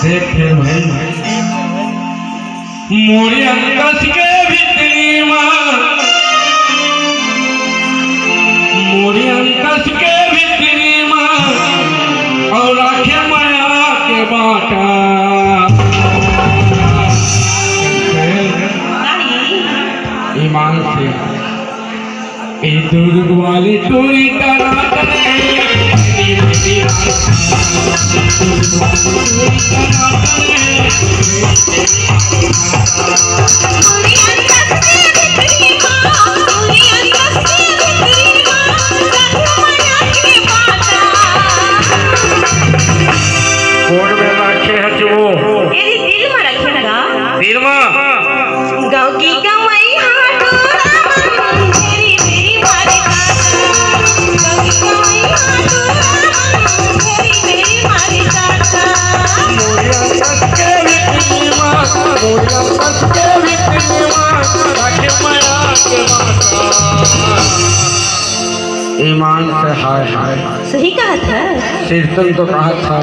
से फिर भाई मोरी अंकस के भीतरी माँ, मोरी अंकस के भीतरी माँ और आखे माया के बाटा ईमान से ए दुर्ग वाली टोरी ईमान से हाय हाय सही कहा था। कीर्तन तो कहा था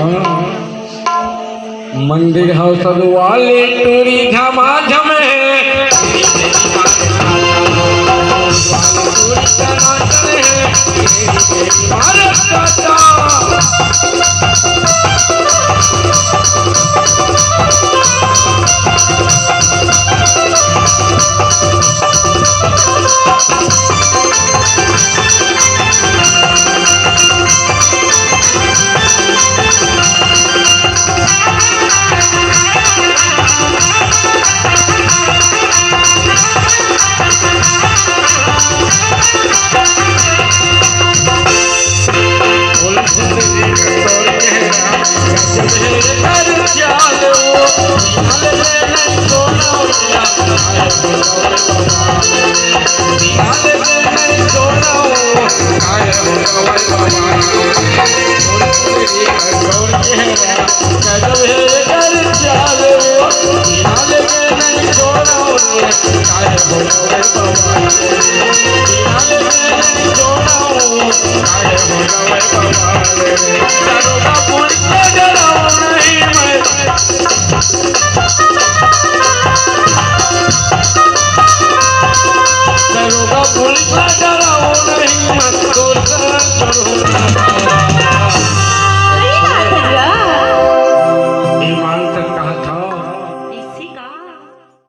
मंदिर है सब वाले टोरी झमाझम